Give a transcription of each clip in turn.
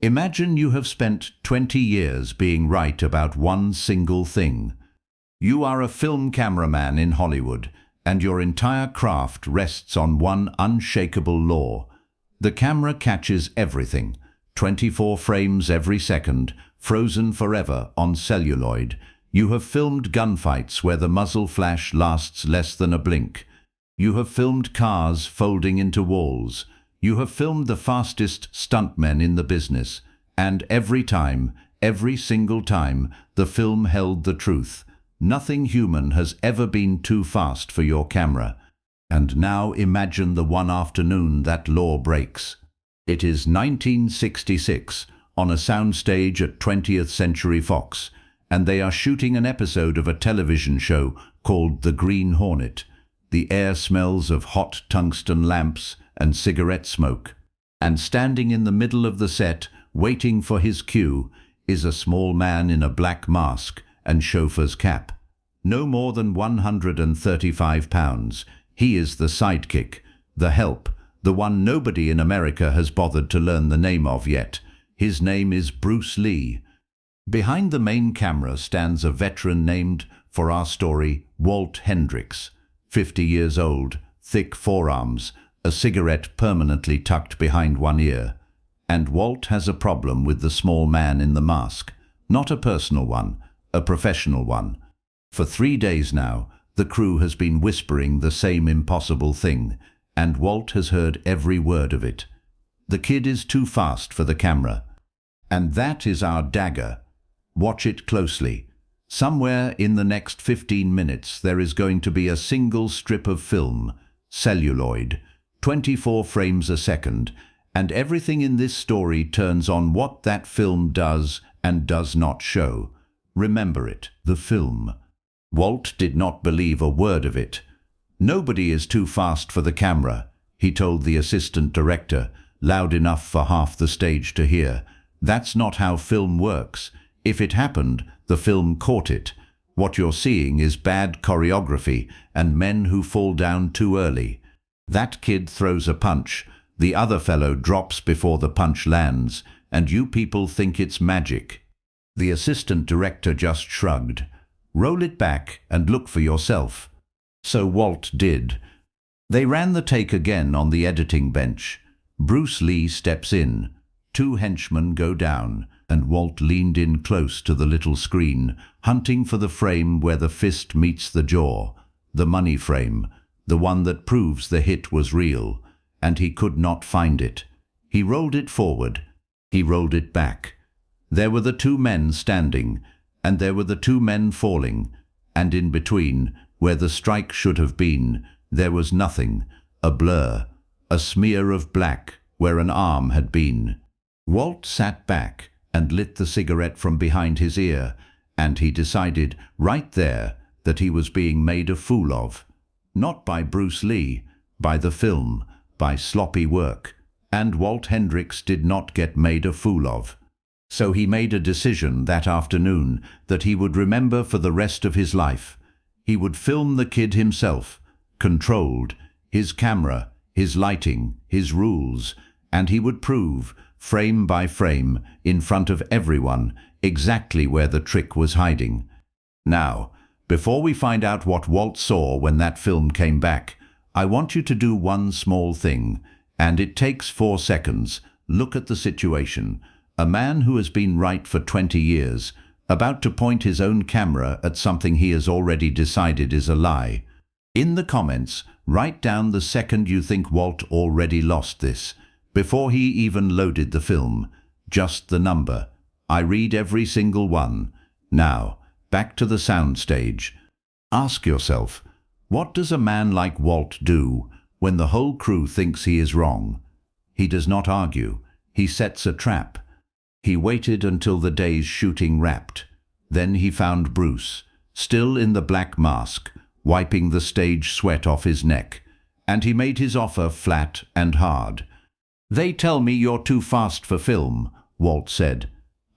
Imagine you have spent 20 years being right about one single thing. You are a film cameraman in Hollywood, and your entire craft rests on one unshakable law. The camera catches everything, 24 frames every second, frozen forever on celluloid. You have filmed gunfights where the muzzle flash lasts less than a blink. You have filmed cars folding into walls. You have filmed the fastest stuntmen in the business, and every time, every single time, the film held the truth. Nothing human has ever been too fast for your camera. And now imagine the one afternoon that law breaks. It is 1966, on a soundstage at 20th Century Fox, and they are shooting an episode of a television show called The Green Hornet. The air smells of hot tungsten lamps and cigarette smoke. And standing in the middle of the set, waiting for his cue, is a small man in a black mask and chauffeur's cap. No more than 135 pounds. He is the sidekick, the help, the one nobody in America has bothered to learn the name of yet. His name is Bruce Lee. Behind the main camera stands a veteran named, for our story, Walt Hendricks. 50 years old, thick forearms, a cigarette permanently tucked behind one ear. And Walt has a problem with the small man in the mask. Not a personal one, a professional one. For 3 days now, the crew has been whispering the same impossible thing, and Walt has heard every word of it. The kid is too fast for the camera. And that is our dagger. Watch it closely. Somewhere in the next 15 minutes there is going to be a single strip of film, celluloid, 24 frames a second, and everything in this story turns on what that film does and does not show. Remember it, the film. Walt did not believe a word of it. Nobody is too fast for the camera, he told the assistant director, loud enough for half the stage to hear. That's not how film works. If it happened, the film caught it. What you're seeing is bad choreography and men who fall down too early. That kid throws a punch, the other fellow drops before the punch lands, and you people think it's magic. The assistant director just shrugged. Roll it back and look for yourself. So Walt did. They ran the take again on the editing bench. Bruce Lee steps in. 2 henchmen go down, and Walt leaned in close to the little screen, hunting for the frame where the fist meets the jaw, the money frame, the one that proves the hit was real, and he could not find it. He rolled it forward. He rolled it back. There were the 2 men standing, and there were the 2 men falling, and in between, where the strike should have been, there was nothing, a blur, a smear of black where an arm had been. Walt sat back and lit the cigarette from behind his ear, and he decided right there that he was being made a fool of. Not by Bruce Lee, by the film, by sloppy work. And Walt Hendricks did not get made a fool of. So he made a decision that afternoon that he would remember for the rest of his life. He would film the kid himself, controlled, his camera, his lighting, his rules, and he would prove, frame by frame, in front of everyone, exactly where the trick was hiding. Now, before we find out what Walt saw when that film came back, I want you to do one small thing, and it takes 4 seconds. Look at the situation. A man who has been right for 20 years, about to point his own camera at something he has already decided is a lie. In the comments, write down the second you think Walt already lost this, before he even loaded the film. Just the number. I read every single one. Now, back to the soundstage. Ask yourself, what does a man like Walt do when the whole crew thinks he is wrong? He does not argue. He sets a trap. He waited until the day's shooting wrapped. Then he found Bruce, still in the black mask, wiping the stage sweat off his neck, and he made his offer flat and hard. "They tell me you're too fast for film," Walt said.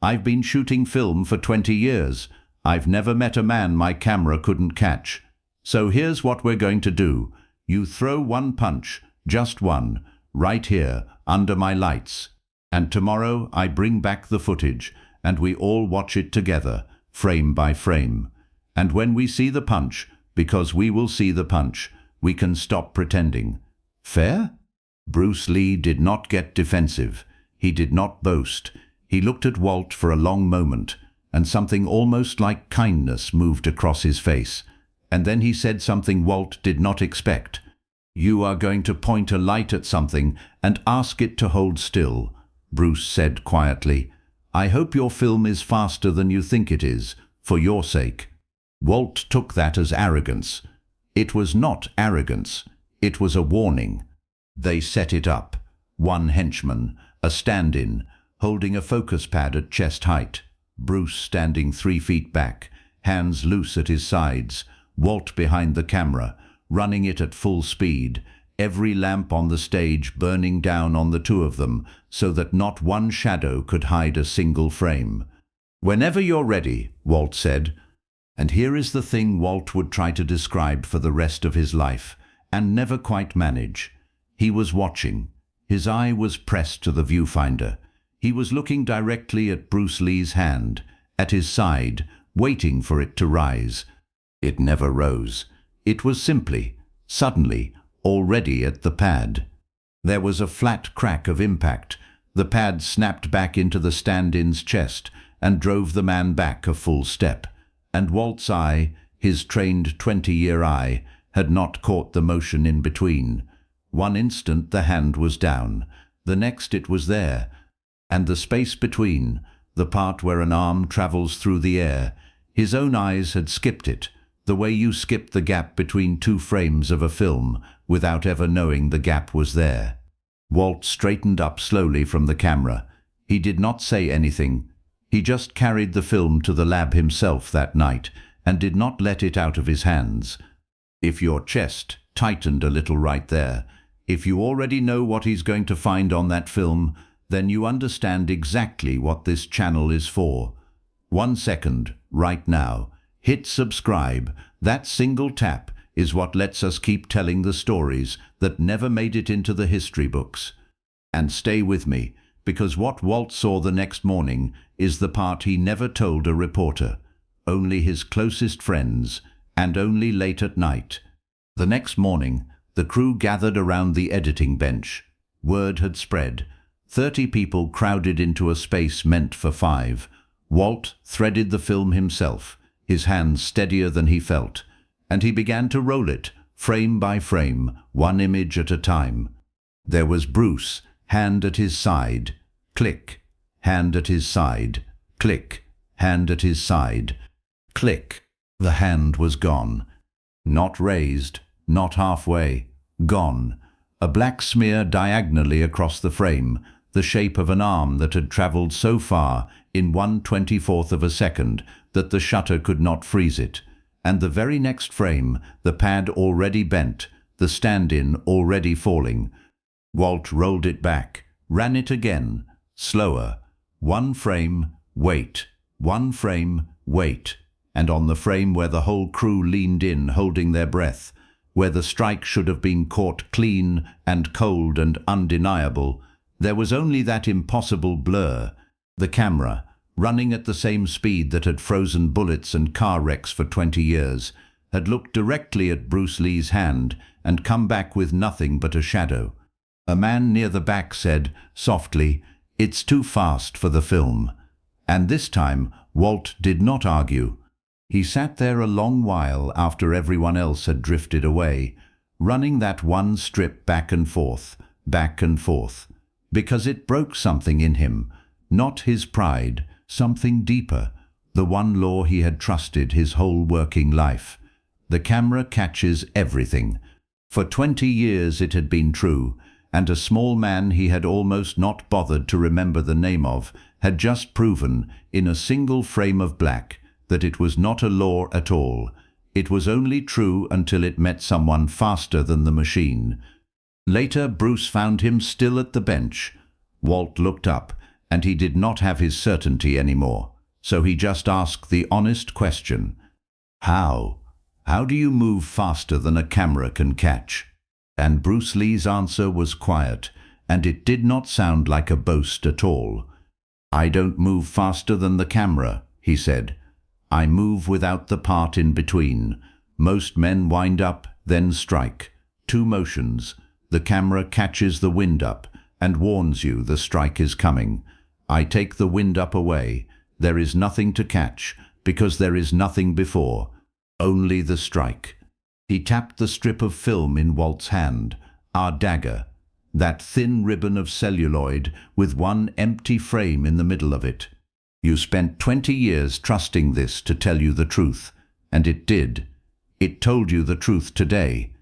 "I've been shooting film for 20 years. I've never met a man my camera couldn't catch. So here's what we're going to do. You throw one punch, just one, right here, under my lights. And tomorrow I bring back the footage, and we all watch it together, frame by frame. And when we see the punch, because we will see the punch, we can stop pretending. Fair? Bruce Lee did not get defensive. He did not boast. He looked at Walt for a long moment, and something almost like kindness moved across his face. And then he said something Walt did not expect. "You are going to point a light at something and ask it to hold still," Bruce said quietly. "I hope your film is faster than you think it is, for your sake." Walt took that as arrogance. It was not arrogance. It was a warning. They set it up. One henchman, a stand-in, holding a focus pad at chest height. Bruce standing 3 feet back, hands loose at his sides. Walt behind the camera, running it at full speed, every lamp on the stage burning down on the two of them so that not one shadow could hide a single frame. "Whenever you're ready," Walt said. And here is the thing Walt would try to describe for the rest of his life, and never quite manage. He was watching. His eye was pressed to the viewfinder. He was looking directly at Bruce Lee's hand, at his side, waiting for it to rise. It never rose. It was simply, suddenly, already at the pad. There was a flat crack of impact. The pad snapped back into the stand-in's chest and drove the man back a full step. And Walt's eye, his trained 20-year eye, had not caught the motion in between. One instant the hand was down, the next it was there, and the space between, the part where an arm travels through the air, his own eyes had skipped it, the way you skip the gap between 2 frames of a film without ever knowing the gap was there. Walt straightened up slowly from the camera. He did not say anything. He just carried the film to the lab himself that night and did not let it out of his hands. If your chest tightened a little right there, if you already know what he's going to find on that film, then you understand exactly what this channel is for. 1 second, right now. Hit subscribe. That single tap is what lets us keep telling the stories that never made it into the history books. And stay with me, because what Walt saw the next morning is the part he never told a reporter, only his closest friends, and only late at night. The next morning, the crew gathered around the editing bench. Word had spread. 30 people crowded into a space meant for 5. Walt threaded the film himself, his hands steadier than he felt, and he began to roll it, frame by frame, one image at a time. There was Bruce, hand at his side, click, hand at his side, click, hand at his side, click. The hand was gone. Not raised, not halfway, gone. A black smear diagonally across the frame, the shape of an arm that had traveled so far in 1/24 of a second that the shutter could not freeze it. And the very next frame, the pad already bent, the stand-in already falling. Walt rolled it back, ran it again, slower. 1 frame, wait. 1 frame, wait. And on the frame where the whole crew leaned in, holding their breath, where the strike should have been caught clean and cold and undeniable, there was only that impossible blur, the camera, running at the same speed that had frozen bullets and car wrecks for 20 years, had looked directly at Bruce Lee's hand and come back with nothing but a shadow. A man near the back said, softly, "It's too fast for the film." And this time, Walt did not argue. He sat there a long while after everyone else had drifted away, running that one strip back and forth, because it broke something in him, not his pride, something deeper, the one law he had trusted his whole working life. The camera catches everything. For 20 years it had been true, and a small man he had almost not bothered to remember the name of had just proven, in a single frame of black, that it was not a law at all. It was only true until it met someone faster than the machine. Later, Bruce found him still at the bench. Walt looked up, and he did not have his certainty anymore, so he just asked the honest question, "How? How do you move faster than a camera can catch?" And Bruce Lee's answer was quiet, and it did not sound like a boast at all. "I don't move faster than the camera," he said. "I move without the part in between. Most men wind up, then strike. 2 motions. The camera catches the wind up and warns you the strike is coming. I take the wind up away. There is nothing to catch, because there is nothing before. Only the strike." He tapped the strip of film in Walt's hand, our dagger, that thin ribbon of celluloid with one empty frame in the middle of it. "You spent 20 years trusting this to tell you the truth, and it did. It told you the truth today.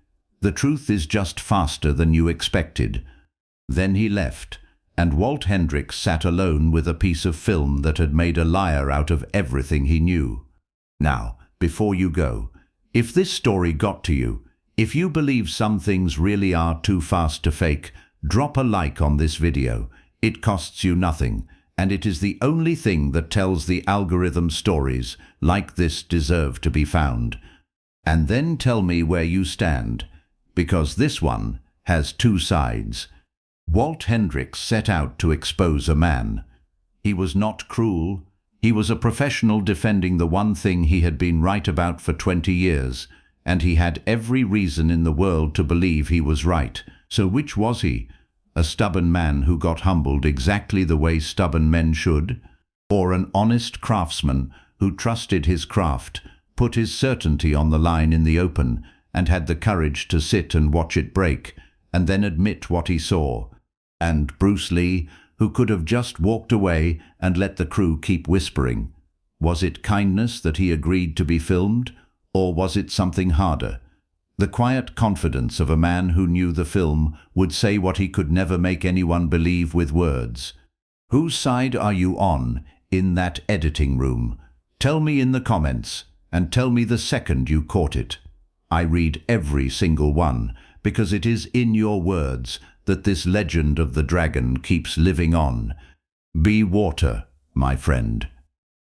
The truth is just faster than you expected." Then he left, and Walt Hendricks sat alone with a piece of film that had made a liar out of everything he knew. Now, before you go, if this story got to you, if you believe some things really are too fast to fake, drop a like on this video. It costs you nothing, and it is the only thing that tells the algorithm stories like this deserve to be found. And then tell me where you stand, because this one has 2 sides. Walt Hendricks set out to expose a man. He was not cruel. He was a professional defending the one thing he had been right about for 20 years, and he had every reason in the world to believe he was right. So which was he? A stubborn man who got humbled exactly the way stubborn men should? Or an honest craftsman who trusted his craft, put his certainty on the line in the open, and had the courage to sit and watch it break, and then admit what he saw? And Bruce Lee, who could have just walked away and let the crew keep whispering? Was it kindness that he agreed to be filmed, or was it something harder? The quiet confidence of a man who knew the film would say what he could never make anyone believe with words. Whose side are you on in that editing room? Tell me in the comments, and tell me the second you caught it. I read every single one, because it is in your words that this legend of the dragon keeps living on. Be water, my friend.